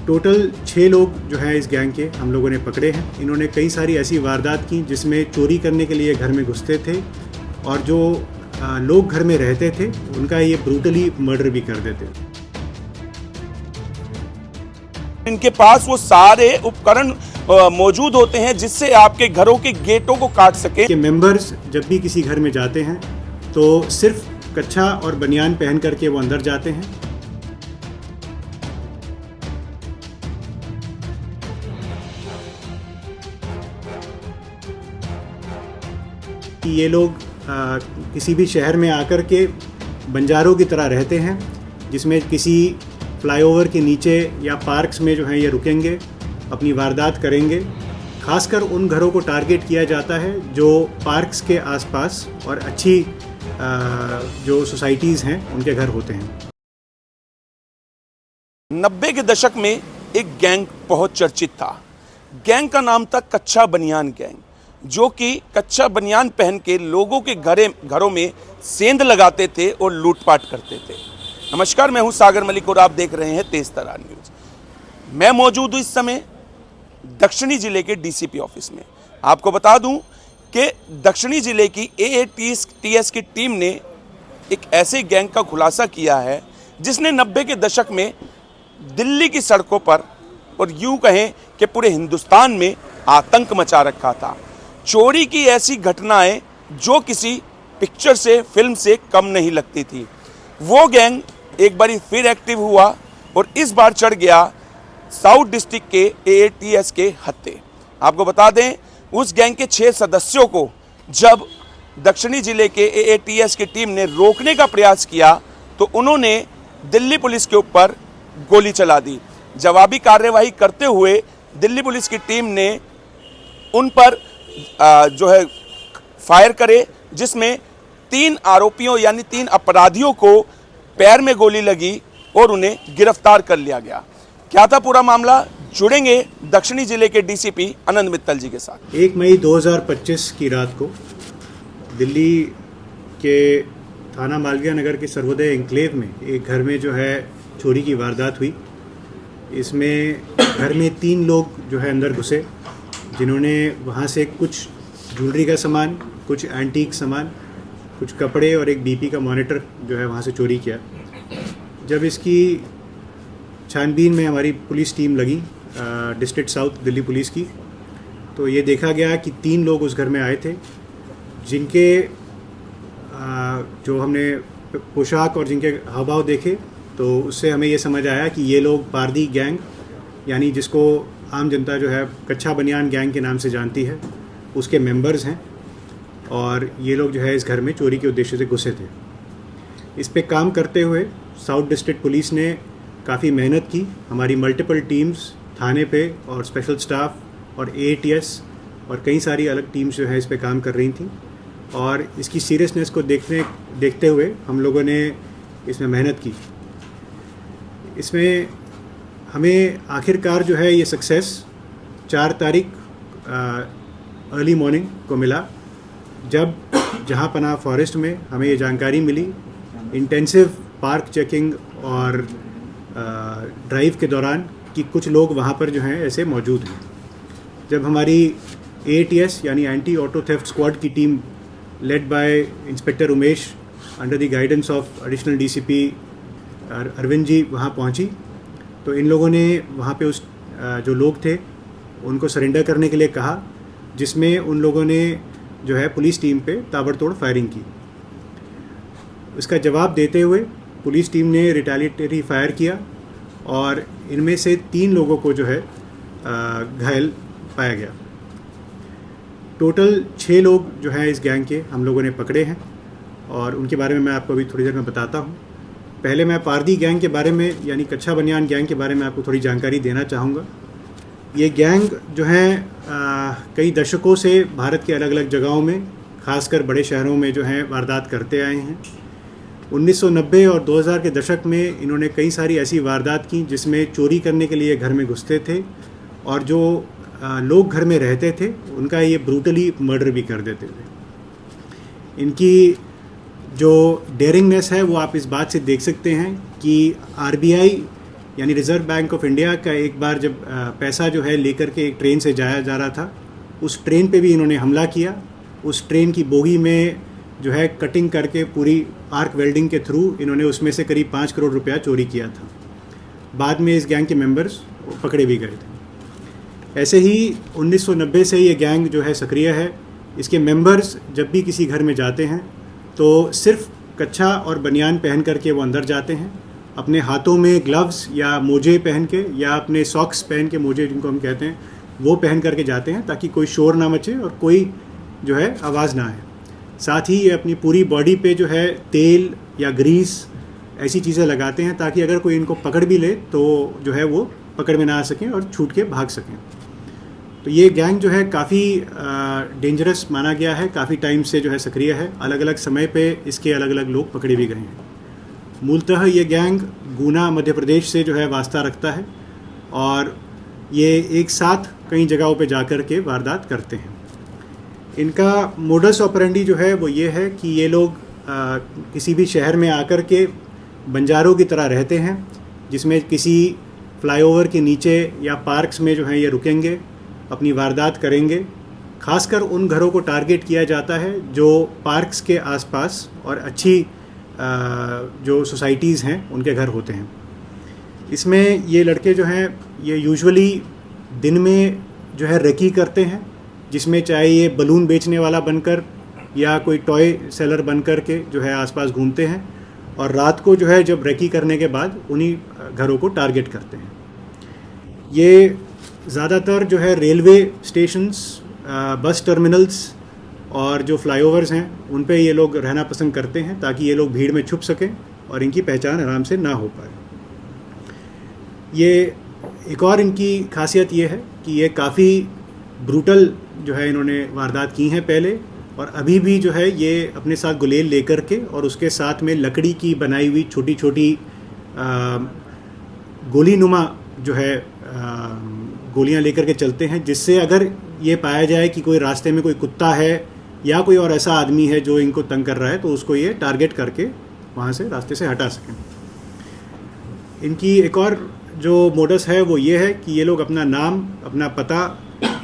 Total 6 लोग जो हैं इस गैंग के हम लोगों ने पकड़े हैं। इन्होंने कई सारी ऐसी वारदात की जिसमें चोरी करने के लिए घर में घुसते थे और जो लोग घर में रहते थे उनका ये ब्रूटली मर्डर भी कर देते थे। इनके पास वो सारे उपकरण मौजूद होते हैं जिससे आपके घरों के गेटों को काट सके। कि मेंबर्स जब भी किसी घर में जाते हैं तो सिर्फ कच्छा और बनियान पहन करके वो अंदर जाते हैं। कि ये लोग किसी भी शहर में आकर के बंजारों की तरह रहते हैं, जिसमें किसी फ्लाईओवर के नीचे या पार्क्स में जो है ये रुकेंगे, अपनी वारदात करेंगे। खासकर उन घरों को टारगेट किया जाता है जो पार्क्स के आसपास और अच्छी जो सोसाइटीज़ हैं उनके घर होते हैं। 90 के दशक में एक गैंग बहुत चर्चित था। गैंग का नाम था कच्छा बनियान गैंग, जो कि कच्छा बनियान पहन के लोगों के घरों में सेंध लगाते थे और लूटपाट करते थे। नमस्कार, मैं हूं सागर मलिक और आप देख रहे हैं तेज तरार न्यूज। मैं मौजूद हूं इस समय दक्षिणी जिले के डीसीपी ऑफिस में। आपको बता दूं कि दक्षिणी जिले की एएटीएस की टीम ने एक ऐसे गैंग का खुलासा किया है जिसने 90 के दशक में दिल्ली की सड़कों पर और यूं कहें कि पूरे हिंदुस्तान में आतंक मचा रखा था। चोरी की ऐसी घटनाएं जो किसी पिक्चर से, फिल्म से कम नहीं लगती थी। वो गैंग एक बार फिर एक्टिव हुआ और इस बार चढ़ गया साउथ डिस्ट्रिक्ट के एएटीएस के हत्थे। आपको बता दें, उस गैंग के 6 सदस्यों को जब दक्षिणी जिले के एएटीएस की टीम ने रोकने का प्रयास किया तो उन्होंने दिल्ली पुलिस के ऊपर गोली चला दी। जवाबी कार्यवाही करते हुए दिल्ली पुलिस की टीम ने उन पर जो है फायर करे, जिसमें 3 आरोपियों यानी 3 अपराधियों को पैर में गोली लगी और उन्हें गिरफ्तार कर लिया गया। क्या था पूरा मामला, जुड़ेंगे दक्षिणी जिले के डीसीपी आनंद मित्तल जी के साथ। 1 मई 2025 की रात को दिल्ली के थाना मालवीय नगर के सर्वोदय एन्क्लेव में एक घर में जो है चोरी की वारदात हुई। इसमें घर में 3 लोग जो है अंदर घुसे, जिन्होंने वहाँ से कुछ ज्वेलरी का सामान, कुछ एंटीक सामान, कुछ कपड़े और एक बीपी का मॉनिटर जो है वहाँ से चोरी किया। जब इसकी छानबीन में हमारी पुलिस टीम लगी, डिस्ट्रिक्ट साउथ दिल्ली पुलिस की, तो ये देखा गया कि 3 लोग उस घर में आए थे, जिनके जो हमने पोशाक और जिनके हाव भाव देखे तो उससे हमें ये समझ आया कि ये लोग पारदी गैंग, यानी जिसको आम जनता जो है कच्छा बनियान गैंग के नाम से जानती है, उसके मेंबर्स हैं और ये लोग जो है इस घर में चोरी के उद्देश्य से घुसे थे। इस पे काम करते हुए साउथ डिस्ट्रिक्ट पुलिस ने काफ़ी मेहनत की। हमारी मल्टीपल टीम्स थाने पे और स्पेशल स्टाफ और एएटीएस और कई सारी अलग टीम्स जो है इस पे काम कर रही थी और इसकी सीरियसनेस को देखते हुए हम लोगों ने इसमें मेहनत की। इसमें हमें आखिरकार जो है ये सक्सेस 4 तारीख अर्ली मॉर्निंग को मिला, जब जहाँ पनाह फॉरेस्ट में हमें ये जानकारी मिली इंटेंसिव पार्क चेकिंग और ड्राइव के दौरान कि कुछ लोग वहाँ पर जो हैं ऐसे मौजूद हैं। जब हमारी एएटीएस यानी एंटी ऑटो थेफ्ट स्क्वाड की team led by inspector Umesh under the guidance of additional DCP Arvind ji वहाँ पहुँची, तो इन लोगों ने वहाँ पे उस जो लोग थे उनको सरेंडर करने के लिए कहा, जिसमें उन लोगों ने जो है पुलिस टीम पे ताबड़तोड़ फायरिंग की। इसका जवाब देते हुए पुलिस टीम ने रिटेलिएटरी फायर किया और इनमें से 3 लोगों को जो है घायल पाया गया। टोटल 6 लोग जो हैं इस गैंग के हम लोगों ने पकड़े हैं और उनके बारे में मैं आपको अभी थोड़ी देर में बताता हूँ। पहले मैं पारदी गैंग के बारे में यानी कच्छा बनियान गैंग के बारे में आपको थोड़ी जानकारी देना चाहूँगा। ये गैंग जो हैं कई दशकों से भारत के अलग अलग जगहों में, खासकर बड़े शहरों में जो हैं वारदात करते आए हैं। 1990 और 2000 के दशक में इन्होंने कई सारी ऐसी वारदात की जिसमें चोरी करने के लिए घर में घुसते थे और जो लोग घर में रहते थे उनका ये ब्रूटली मर्डर भी कर देते थे। इनकी जो डेयरिंगनेस है वो आप इस बात से देख सकते हैं कि आरबीआई यानी रिज़र्व बैंक ऑफ इंडिया का एक बार जब पैसा जो है लेकर के एक ट्रेन से जाया जा रहा था, उस ट्रेन पे भी इन्होंने हमला किया। उस ट्रेन की बोगी में जो है कटिंग करके पूरी आर्क वेल्डिंग के थ्रू इन्होंने उसमें से करीब 5 करोड़ रुपया चोरी किया था। बाद में इस गैंग के मेंबर्स पकड़े भी गए थे। ऐसे ही 1990 से ये गैंग जो है सक्रिय है। इसके मेंबर्स जब भी किसी घर में जाते हैं तो सिर्फ कच्छा और बनियान पहन करके वो अंदर जाते हैं। अपने हाथों में ग्लव्स या मोजे पहन के या अपने सॉक्स पहन के, मोजे जिनको हम कहते हैं, वो पहन करके जाते हैं ताकि कोई शोर ना मचे और कोई जो है आवाज़ ना आए। साथ ही ये अपनी पूरी बॉडी पे जो है तेल या ग्रीस ऐसी चीज़ें लगाते हैं ताकि अगर कोई इनको पकड़ भी ले तो जो है वो पकड़ में ना आ सकें और छूट के भाग सकें। तो ये गैंग जो है काफ़ी डेंजरस माना गया है, काफ़ी टाइम से जो है सक्रिय है। अलग अलग समय पे इसके अलग अलग लोग पकड़े भी गए हैं। मूलतः ये गैंग गुना मध्य प्रदेश से जो है वास्ता रखता है और ये एक साथ कई जगहों पे जाकर के वारदात करते हैं। इनका मोडस ऑपरेंडी जो है वो ये है कि ये लोग किसी भी शहर में आकर के बंजारों की तरह रहते हैं, जिसमें किसी फ्लाईओवर के नीचे या पार्क्स में जो है ये रुकेंगे, अपनी वारदात करेंगे। खासकर उन घरों को टारगेट किया जाता है जो पार्क्स के आसपास और अच्छी जो सोसाइटीज़ हैं उनके घर होते हैं। इसमें ये लड़के जो हैं ये यूजुअली दिन में जो है रेकी करते हैं, जिसमें चाहे ये बलून बेचने वाला बनकर या कोई टॉय सेलर बनकर के जो है आसपास घूमते हैं, और रात को जो है जब रेकी करने के बाद उन्हीं घरों को टारगेट करते हैं। ये ज़्यादातर जो है रेलवे स्टेशंस, बस टर्मिनल्स और जो फ्लाईओवर्स हैं उन पे ये लोग रहना पसंद करते हैं ताकि ये लोग भीड़ में छुप सकें और इनकी पहचान आराम से ना हो पाए। ये एक और इनकी खासियत ये है कि ये काफ़ी ब्रूटल जो है इन्होंने वारदात की हैं पहले, और अभी भी जो है ये अपने साथ गुलेल लेकर के और उसके साथ में लकड़ी की बनाई हुई छोटी छोटी गोली नुमा जो है गोलियां लेकर के चलते हैं, जिससे अगर ये पाया जाए कि कोई रास्ते में कोई कुत्ता है या कोई और ऐसा आदमी है जो इनको तंग कर रहा है तो उसको ये टारगेट करके वहाँ से रास्ते से हटा सकें। इनकी एक और जो मोडस है वो ये है कि ये लोग अपना नाम, अपना पता,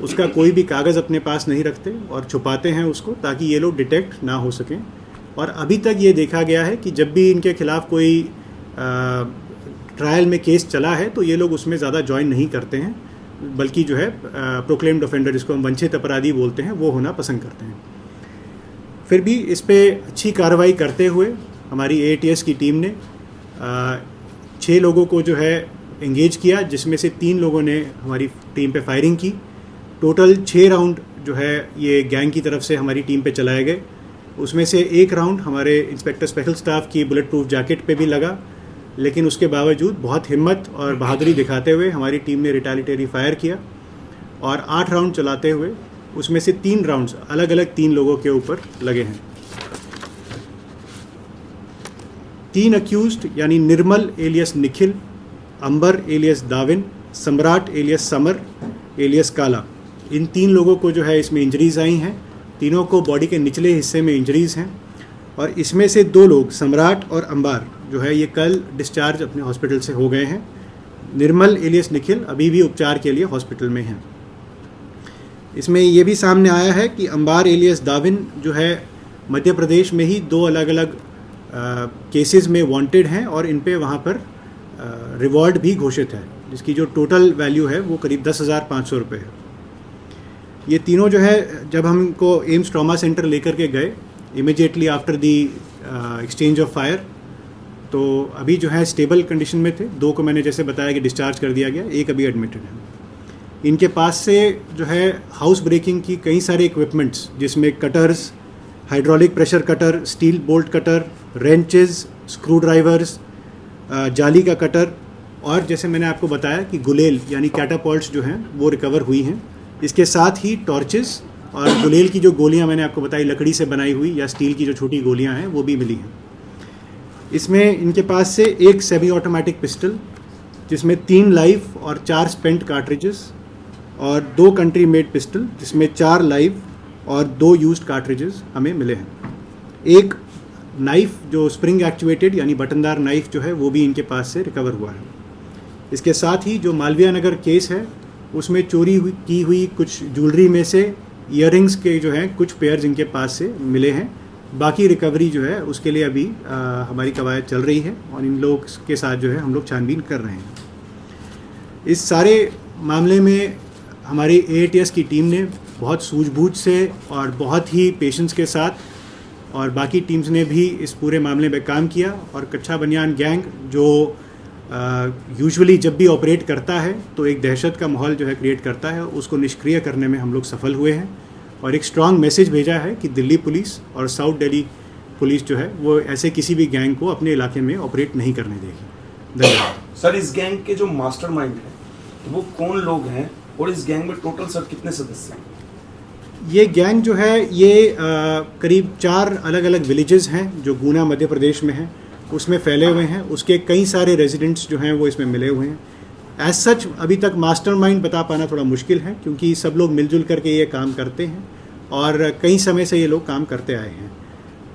उसका कोई भी कागज़ अपने पास नहीं रखते और छुपाते हैं उसको ताकि ये लोग डिटेक्ट ना हो सकें। और अभी तक ये देखा गया है कि जब भी इनके खिलाफ कोई ट्रायल में केस चला है तो ये लोग उसमें ज़्यादा ज्वाइन नहीं करते हैं, बल्कि जो है प्रोक्लेम्ड ऑफेंडर, जिसको हम वंचित अपराधी बोलते हैं, वो होना पसंद करते हैं। फिर भी इस पे अच्छी कार्रवाई करते हुए हमारी AATS की टीम ने 6 लोगों को जो है एंगेज किया, जिसमें से 3 लोगों ने हमारी टीम पे फायरिंग की। टोटल 6 राउंड जो है ये गैंग की तरफ से हमारी टीम पे चलाए गए। उसमें से 1 राउंड हमारे इंस्पेक्टर स्पेशल स्टाफ की बुलेट प्रूफ जैकेट पे भी लगा, लेकिन उसके बावजूद बहुत हिम्मत और बहादुरी दिखाते हुए हमारी टीम ने रिटेलिएटरी फायर किया और 8 राउंड चलाते हुए उसमें से 3 राउंड्स अलग अलग 3 लोगों के ऊपर लगे हैं। 3 अक्यूज्ड यानी निर्मल एलियस निखिल, अंबर एलियस दाविन, सम्राट एलियस समर एलियस काला, इन 3 लोगों को जो है इसमें इंजरीज़ आई हैं। तीनों को बॉडी के निचले हिस्से में इंजरीज़ हैं और इसमें से 2 लोग, सम्राट और अंबार, जो है ये कल डिस्चार्ज अपने हॉस्पिटल से हो गए हैं। निर्मल एलियस निखिल अभी भी उपचार के लिए हॉस्पिटल में हैं। इसमें ये भी सामने आया है कि अंबार एलियस दाविन जो है मध्य प्रदेश में ही 2 अलग अलग केसेस में वांटेड हैं और इन पे वहाँ पर रिवॉर्ड भी घोषित है, जिसकी जो टोटल वैल्यू है वो करीब 10,500 रुपये है। ये तीनों जो है जब हम इनको एम्स ट्रॉमा सेंटर लेकर के गए immediately after the exchange of fire, तो अभी जो है स्टेबल कंडीशन में थे। 2 को मैंने जैसे बताया कि डिस्चार्ज कर दिया गया, 1 अभी एडमिटेड है। इनके पास से जो है हाउस ब्रेकिंग की कई सारे इक्विपमेंट्स, जिसमें cutters, hydraulic pressure cutter, steel bolt cutter, ranches, screw drivers, जाली का कटर, और जैसे मैंने आपको बताया कि गुलेल यानी कैटापॉल्ट्स जो हैं वो रिकवर हुई हैं। इसके साथ ही टॉर्चेस और गुलेल की जो गोलियां मैंने आपको बताई लकड़ी से बनाई हुई या स्टील की जो छोटी गोलियां हैं वो भी मिली हैं। इसमें इनके पास से 1 सेमी ऑटोमेटिक पिस्टल, जिसमें 3 लाइव और 4 स्पेंट कार्ट्रिजेस, और 2 कंट्री मेड पिस्टल जिसमें 4 लाइव और 2 यूज्ड कार्ट्रिजेस हमें मिले हैं। 1 नाइफ जो स्प्रिंग एक्चुएटेड यानी बटनदार नाइफ जो है वो भी इनके पास से रिकवर हुआ है। इसके साथ ही जो मालवीय नगर केस है उसमें चोरी की हुई कुछ ज्वेलरी में से ईयरिंग्स के जो हैं कुछ पेयर्स इनके पास से मिले हैं। बाकी रिकवरी जो है उसके लिए अभी हमारी कवायद चल रही है और इन लोग के साथ जो है हम लोग छानबीन कर रहे हैं। इस सारे मामले में हमारी AATS की टीम ने बहुत सूझबूझ से और बहुत ही पेशेंस के साथ और बाकी टीम्स ने भी इस पूरे मामले में काम किया और कच्चा बनियान गैंग जो यूजुअली जब भी ऑपरेट करता है तो एक दहशत का माहौल जो है क्रिएट करता है, उसको निष्क्रिय करने में हम लोग सफल हुए हैं और एक स्ट्रॉन्ग मैसेज भेजा है कि दिल्ली पुलिस और साउथ दिल्ली पुलिस जो है वो ऐसे किसी भी गैंग को अपने इलाके में ऑपरेट नहीं करने देगी। धन्यवाद। सर, इस गैंग के जो मास्टरमाइंड है तो वो कौन लोग हैं और इस गैंग में टोटल सर कितने सदस्य हैं? ये गैंग जो है ये करीब 4 अलग अलग विलेजेस हैं जो गुना मध्य प्रदेश में हैं, उसमें फैले हुए हैं। उसके कई सारे रेजिडेंट्स जो हैं वो इसमें मिले हुए हैं। एज सच अभी तक मास्टरमाइंड बता पाना थोड़ा मुश्किल है क्योंकि सब लोग मिलजुल करके ये काम करते हैं और कई समय से ये लोग काम करते आए हैं।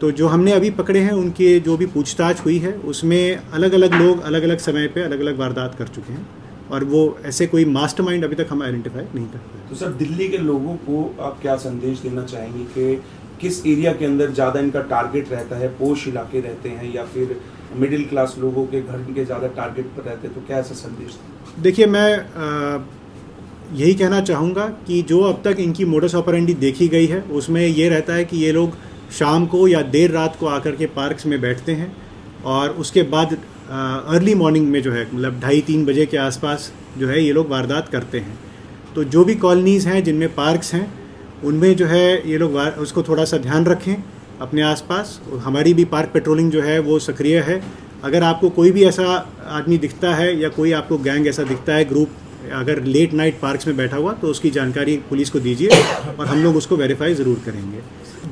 तो जो हमने अभी पकड़े हैं उनकी जो भी पूछताछ हुई है उसमें अलग अलग लोग अलग अलग समय पे अलग अलग वारदात कर चुके हैं और वो ऐसे कोई मास्टरमाइंड अभी तक हम आइडेंटिफाई नहीं कर पाए। तो सर, दिल्ली के लोगों को आप क्या संदेश देना चाहेंगे कि किस एरिया के अंदर ज़्यादा इनका टारगेट रहता है? पोश इलाके रहते हैं या फिर मिडिल क्लास लोगों के घर के ज़्यादा टारगेट पर रहते हैं, तो क्या ऐसा संदेश? देखिए, मैं यही कहना चाहूँगा कि जो अब तक इनकी मोडस ऑपरेंडी देखी गई है उसमें ये रहता है कि ये लोग शाम को या देर रात को आकर के पार्क्स में बैठते हैं और उसके बाद अर्ली मॉर्निंग में जो है मतलब 2:30-3 बजे के आसपास जो है ये लोग वारदात करते हैं। तो जो भी कॉलोनीज़ हैं जिनमें पार्क्स हैं उनमें जो है ये लोग उसको थोड़ा सा ध्यान रखें अपने आसपास। हमारी भी पार्क पेट्रोलिंग जो है वो सक्रिय है। अगर आपको कोई भी ऐसा आदमी दिखता है या कोई आपको गैंग ऐसा दिखता है, ग्रुप अगर लेट नाइट पार्क्स में बैठा हुआ, तो उसकी जानकारी पुलिस को दीजिए और हम लोग उसको वेरीफाई ज़रूर करेंगे।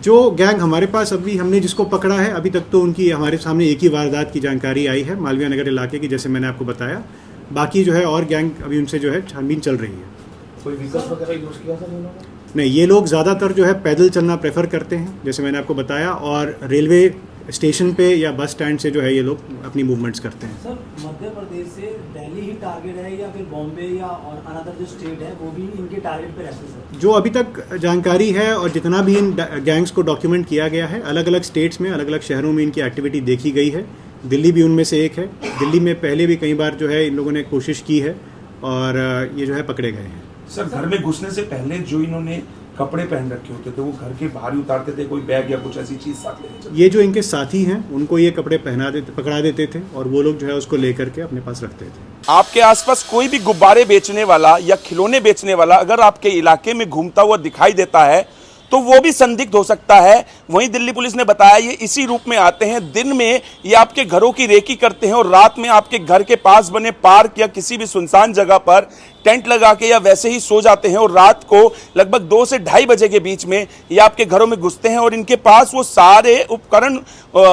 जो गैंग हमारे पास अभी हमने जिसको पकड़ा है अभी तक तो उनकी हमारे सामने एक ही वारदात की जानकारी आई है मालवीय नगर इलाके की, जैसे मैंने आपको बताया। बाकी जो है और गैंग अभी उनसे जो है छानबीन चल रही है। कोई विकल्प वगैरह यूज़ किया था उन्होंने? नहीं, ये लोग ज़्यादातर जो है पैदल चलना प्रेफर करते हैं जैसे मैंने आपको बताया, और रेलवे स्टेशन पे या बस स्टैंड से जो है ये लोग अपनी मूवमेंट्स करते हैं। सर, मध्य प्रदेश से दिल्ली ही टारगेट है या फिर बॉम्बे या और अनदर जो स्टेट है वो भी इनके टारगेट पे रहते हैं? सर, जो अभी तक जानकारी है और जितना भी इन गैंग्स को डॉक्यूमेंट किया गया है, अलग अलग स्टेट्स में अलग अलग शहरों में इनकी एक्टिविटी देखी गई है। दिल्ली भी उनमें से एक है। दिल्ली में पहले भी कई बार जो है इन लोगों ने कोशिश की है और ये जो है पकड़े गए हैं। सर, घर में घुसने से पहले जो इन्होंने कपड़े पहन रखे होते थे वो घर के बाहर ही उतारते थे, कोई बैग या कुछ ऐसी चीज साथ लेके चलते? ये जो इनके साथी हैं उनको ये कपड़े पकड़ा देते थे और वो लोग जो है उसको लेकर के अपने पास रखते थे। आपके आसपास कोई भी गुब्बारे बेचने वाला या खिलौने बेचने वाला अगर आपके इलाके में घूमता हुआ दिखाई देता है तो वो भी संदिग्ध हो सकता है। वहीं दिल्ली पुलिस ने बताया ये इसी रूप में आते हैं। दिन में ये आपके घरों की रेकी करते हैं और रात में आपके घर के पास बने पार्क या किसी भी सुनसान जगह पर टेंट लगा के या वैसे ही सो जाते हैं और रात को लगभग 2 से 2:30 बजे के बीच में ये आपके घरों में घुसते हैं और इनके पास वो सारे उपकरण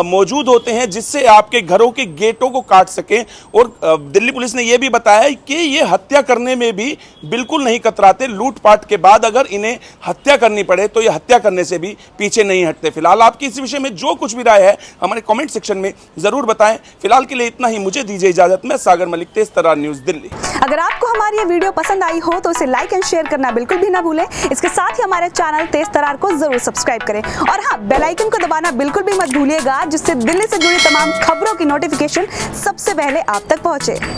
मौजूद होते हैं जिससे आपके घरों के गेटों को काट सकें। और दिल्ली पुलिस ने यह भी बताया कि ये हत्या करने में भी बिल्कुल नहीं कतराते। लूटपाट के बाद अगर इन्हें हत्या करनी पड़े तो ये हत्या करने से भी पीछे नहीं हटते। फिलहाल आपकी इस विषय में जो कुछ भी राय है हमारे कमेंट सेक्शन में जरूर बताएं। फिलहाल के लिए इतना ही, मुझे दीजिए इजाजत। मैं सागर मलिक, तेज तरार न्यूज, दिल्ली। अगर आपको हमारी ये वीडियो पसंद आई हो तो इसे लाइक एंड शेयर करना बिल्कुल भी ना भूलें। इसके साथ ही हमारे चैनल तेज तरार को जरूर सब्सक्राइब करें और हाँ, बेल आइकन को दबाना बिल्कुल भी मत भूलिएगा जिससे दिल्ली से जुड़ी तमाम खबरों की नोटिफिकेशन सबसे पहले आप तक पहुंचे।